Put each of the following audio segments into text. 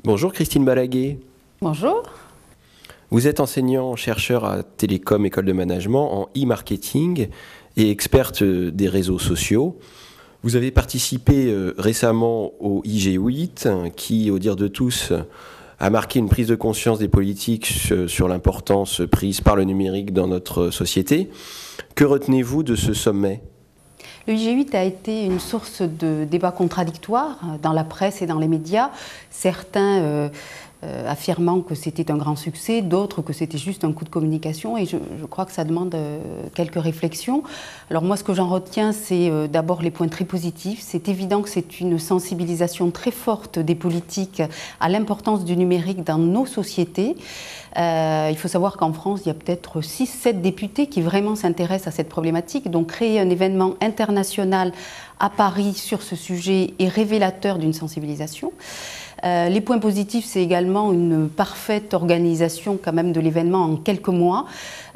Bonjour Christine Balaguer. Bonjour. Vous êtes enseignant-chercheur à Télécom École de Management en e-marketing et experte des réseaux sociaux. Vous avez participé récemment au IG8 qui, au dire de tous, a marqué une prise de conscience des politiques sur l'importance prise par le numérique dans notre société. Que retenez-vous de ce sommet ? Le IG8 a été une source de débats contradictoires dans la presse et dans les médias. Certains affirmant que c'était un grand succès, d'autres que c'était juste un coup de communication, et je crois que ça demande quelques réflexions. Alors moi, ce que j'en retiens, c'est d'abord les points très positifs. C'est évident que c'est une sensibilisation très forte des politiques à l'importance du numérique dans nos sociétés. Il faut savoir qu'en France, il y a peut-être 6-7 députés qui vraiment s'intéressent à cette problématique. Donc créer un événement international à Paris sur ce sujet est révélateur d'une sensibilisation. Les points positifs, c'est également une parfaite organisation quand même de l'événement en quelques mois.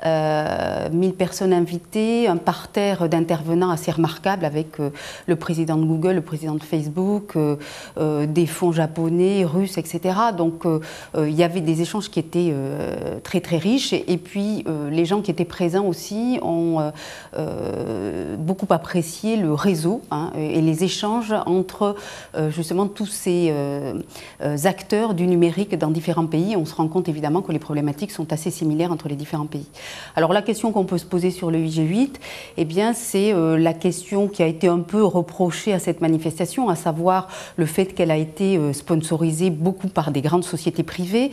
1000 personnes invitées, un parterre d'intervenants assez remarquable avec le président de Google, le président de Facebook, des fonds japonais, russes, etc. Donc il y avait des échanges qui étaient très très riches, et puis les gens qui étaient présents aussi ont beaucoup apprécié le réseau et les échanges entre justement tous ces acteurs du numérique dans différents pays. On se rend compte évidemment que les problématiques sont assez similaires entre les différents pays. Alors la question qu'on peut se poser sur le IG8, eh bien c'est la question qui a été un peu reprochée à cette manifestation, à savoir le fait qu'elle a été sponsorisée beaucoup par des grandes sociétés privées,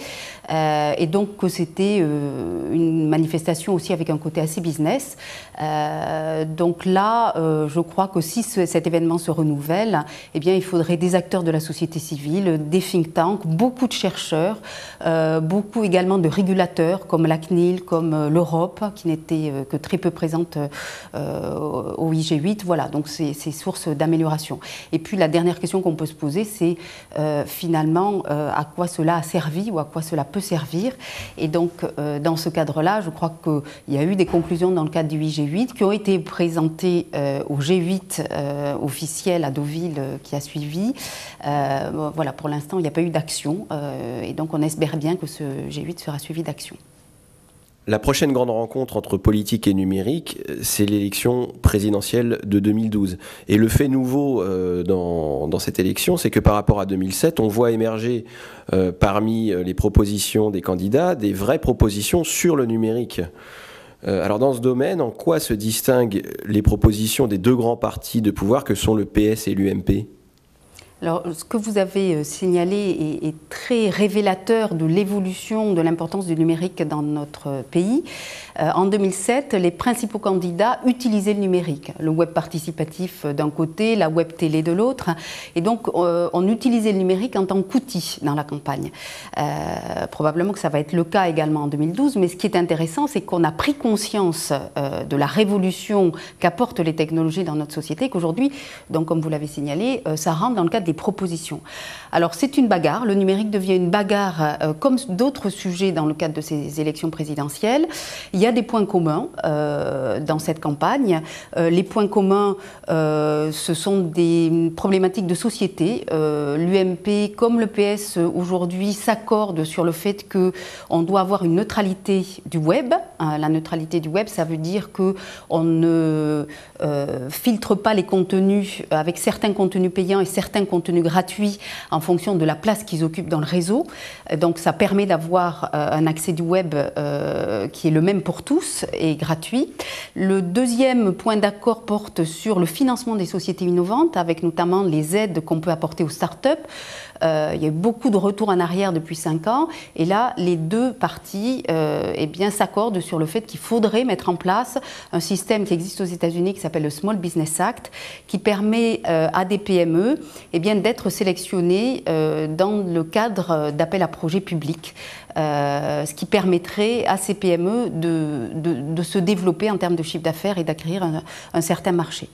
et donc que c'était une manifestation aussi avec un côté assez business. Donc là, je crois que si cet événement se renouvelle, eh bien il faudrait des acteurs de la société civile, des think tanks, beaucoup de chercheurs, beaucoup également de régulateurs comme la CNIL, comme l'Europe, qui n'était que très peu présente au IG8. Voilà, donc c'est source d'amélioration. Et puis la dernière question qu'on peut se poser, c'est finalement à quoi cela a servi ou à quoi cela peut servir. Et donc dans ce cadre-là, je crois qu'il y a eu des conclusions dans le cadre du IG8 qui ont été présentées au G8 officiel à Deauville qui a suivi. Voilà, pour l'instant, il n'y a pas eu d'action, et donc on espère bien que ce G8 sera suivi d'action. La prochaine grande rencontre entre politique et numérique, c'est l'élection présidentielle de 2012. Et le fait nouveau dans cette élection, c'est que par rapport à 2007, on voit émerger parmi les propositions des candidats des vraies propositions sur le numérique. Alors dans ce domaine, en quoi se distinguent les propositions des deux grands partis de pouvoir que sont le PS et l'UMP ? Alors, ce que vous avez signalé est très révélateur de l'évolution de l'importance du numérique dans notre pays. En 2007, les principaux candidats utilisaient le numérique, le web participatif d'un côté, la web télé de l'autre, et donc on utilisait le numérique en tant qu'outil dans la campagne. Probablement que ça va être le cas également en 2012, mais ce qui est intéressant, c'est qu'on a pris conscience de la révolution qu'apportent les technologies dans notre société, qu'aujourd'hui, donc comme vous l'avez signalé, ça rentre dans le cadre des propositions. Alors c'est une bagarre, le numérique devient une bagarre comme d'autres sujets dans le cadre de ces élections présidentielles. Il y a des points communs dans cette campagne. Les points communs, ce sont des problématiques de société. L'UMP comme le PS aujourd'hui s'accordent sur le fait qu'on doit avoir une neutralité du web. La neutralité du web, ça veut dire qu'on ne filtre pas les contenus avec certains contenus payants et certains contenus gratuits en fonction de la place qu'ils occupent dans le réseau. Donc ça permet d'avoir un accès du web qui est le même pour tous et gratuit. Le deuxième point d'accord porte sur le financement des sociétés innovantes, avec notamment les aides qu'on peut apporter aux startups. Il y a eu beaucoup de retours en arrière depuis 5 ans, et là les deux parties eh bien, s'accordent sur le fait qu'il faudrait mettre en place un système qui existe aux États-Unis qui s'appelle le Small Business Act, qui permet à des PME eh bien, d'être sélectionnées dans le cadre d'appels à projets publics. Ce qui permettrait à ces PME de se développer en termes de chiffre d'affaires et d'acquérir un certain marché.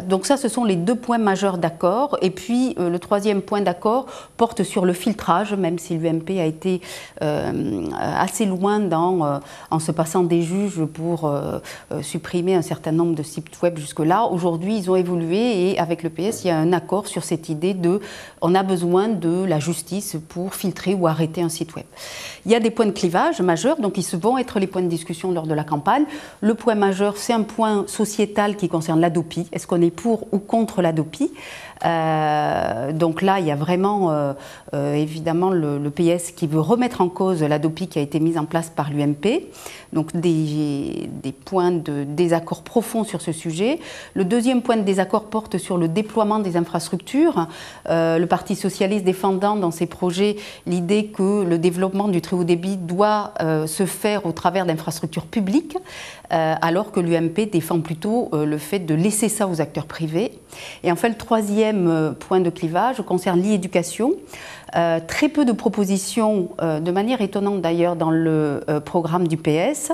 Donc ça, ce sont les deux points majeurs d'accord. Et puis le troisième point d'accord accord porte sur le filtrage, même si l'UMP a été assez loin en se passant des juges pour supprimer un certain nombre de sites web jusque-là. Aujourd'hui, ils ont évolué et avec le PS, il y a un accord sur cette idée on a besoin de la justice pour filtrer ou arrêter un site web. Il y a des points de clivage majeurs, donc ils vont être les points de discussion lors de la campagne. Le point majeur, c'est un point sociétal qui concerne l'Hadopi. Est-ce qu'on est pour ou contre l'Hadopi ? Donc là, il y a vraiment évidemment le PS qui veut remettre en cause l'Hadopi qui a été mise en place par l'UMP. Donc des points de désaccord profonds sur ce sujet. Le deuxième point de désaccord porte sur le déploiement des infrastructures. Le Parti socialiste défendant dans ses projets l'idée que le développement du très haut débit doit se faire au travers d'infrastructures publiques, alors que l'UMP défend plutôt le fait de laisser ça aux acteurs privés. Et enfin, le troisième point de clivage concerne l'e-éducation. Très peu de propositions, de manière étonnante d'ailleurs, dans le programme du PS.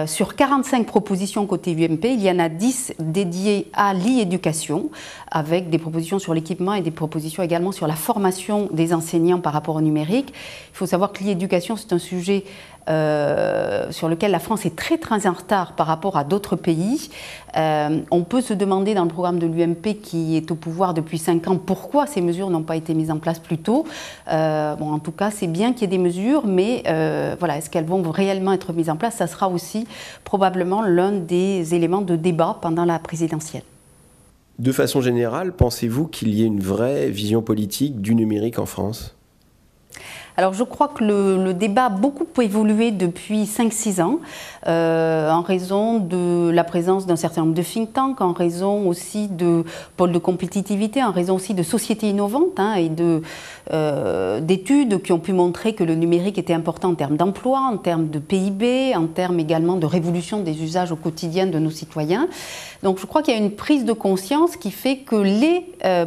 Sur 45 propositions côté UMP, il y en a 10 dédiées à l'e-éducation, avec des propositions sur l'équipement et des propositions également sur la formation des enseignants par rapport au numérique. Il faut savoir que l'e-éducation, c'est un sujet sur lequel la France est très très en retard par rapport à d'autres pays. On peut se demander dans le programme de l'UMP qui est au pouvoir depuis 5 ans pourquoi ces mesures n'ont pas été mises en place plus tôt. En tout cas, c'est bien qu'il y ait des mesures, mais voilà, est-ce qu'elles vont réellement être mises en place? Ça sera aussi probablement l'un des éléments de débat pendant la présidentielle. De façon générale, pensez-vous qu'il y ait une vraie vision politique du numérique en France ? Alors je crois que le débat a beaucoup évolué depuis 5-6 ans, en raison de la présence d'un certain nombre de think tanks, en raison aussi de pôles de compétitivité, en raison aussi de sociétés innovantes et d'études qui ont pu montrer que le numérique était important en termes d'emploi, en termes de PIB, en termes également de révolution des usages au quotidien de nos citoyens. Donc je crois qu'il y a une prise de conscience qui fait que les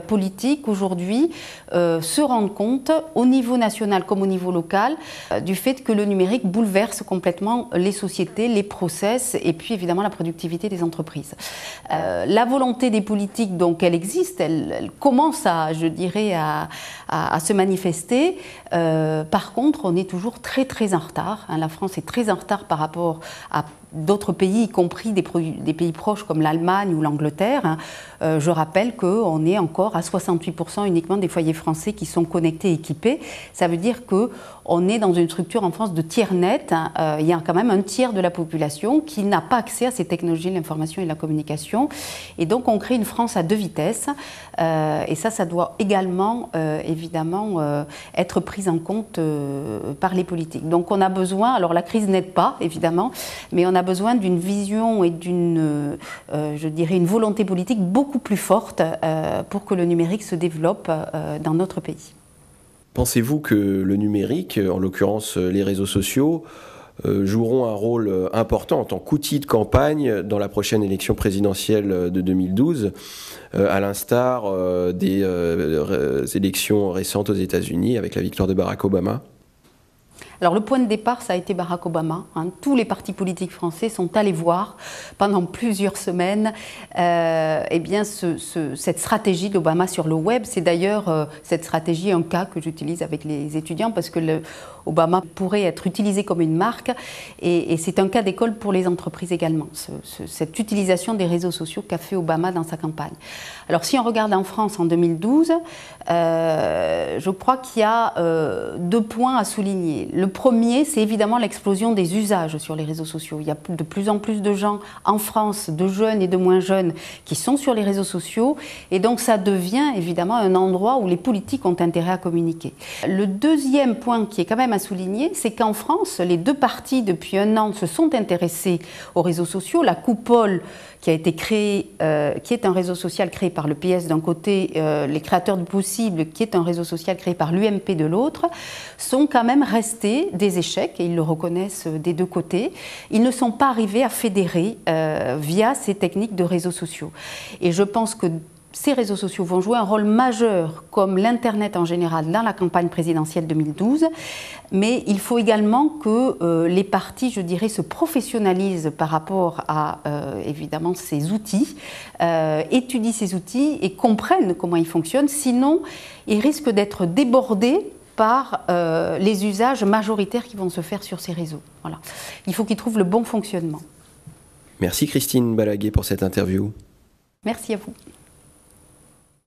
politiques aujourd'hui se rendent compte au niveau national comme au niveau local du fait que le numérique bouleverse complètement les sociétés, les process et puis évidemment la productivité des entreprises. La volonté des politiques, donc elle existe, elle commence à se manifester. Par contre, on est toujours très très en retard. La France est très en retard par rapport à d'autres pays, y compris des pays proches comme l'Allemagne ou l'Angleterre. Je rappelle qu'on est encore à 68% uniquement des foyers français qui sont connectés et équipés. Ça veut dire qu'on est dans une structure en France de tiers net. Il y a quand même un tiers de la population qui n'a pas accès à ces technologies de l'information et de la communication. Et donc on crée une France à 2 vitesses. Et ça doit également évidemment être pris en compte par les politiques. Donc on a besoin, alors la crise n'aide pas évidemment, mais on a besoin d'une vision et d'une volonté politique beaucoup plus forte pour que le numérique se développe dans notre pays. Pensez-vous que le numérique, en l'occurrence les réseaux sociaux, joueront un rôle important en tant qu'outil de campagne dans la prochaine élection présidentielle de 2012, à l'instar des élections récentes aux États-Unis avec la victoire de Barack Obama ? Alors le point de départ, ça a été Barack Obama. Tous les partis politiques français sont allés voir pendant plusieurs semaines cette stratégie d'Obama sur le web. C'est d'ailleurs cette stratégie un cas que j'utilise avec les étudiants parce que Obama pourrait être utilisé comme une marque et c'est un cas d'école pour les entreprises également, cette utilisation des réseaux sociaux qu'a fait Obama dans sa campagne. Alors si on regarde en France en 2012, je crois qu'il y a 2 points à souligner. Le premier, c'est évidemment l'explosion des usages sur les réseaux sociaux. Il y a de plus en plus de gens en France, de jeunes et de moins jeunes, qui sont sur les réseaux sociaux. Et donc ça devient évidemment un endroit où les politiques ont intérêt à communiquer. Le deuxième point qui est quand même à souligner, c'est qu'en France, les 2 partis depuis 1 an se sont intéressés aux réseaux sociaux. La Coupole, qui a été créée, qui est un réseau social créé par le PS d'un côté, les Créateurs du Possible, qui est un réseau social créé par l'UMP de l'autre, sont quand même restés des échecs, et ils le reconnaissent des 2 côtés. Ils ne sont pas arrivés à fédérer via ces techniques de réseaux sociaux. Et je pense que ces réseaux sociaux vont jouer un rôle majeur, comme l'Internet en général, dans la campagne présidentielle 2012. Mais il faut également que les partis, je dirais, se professionnalisent par rapport à, évidemment, ces outils, étudient ces outils et comprennent comment ils fonctionnent. Sinon, ils risquent d'être débordés par les usages majoritaires qui vont se faire sur ces réseaux. Voilà. Il faut qu'ils trouvent le bon fonctionnement. Merci Christine Balaguer pour cette interview. Merci à vous.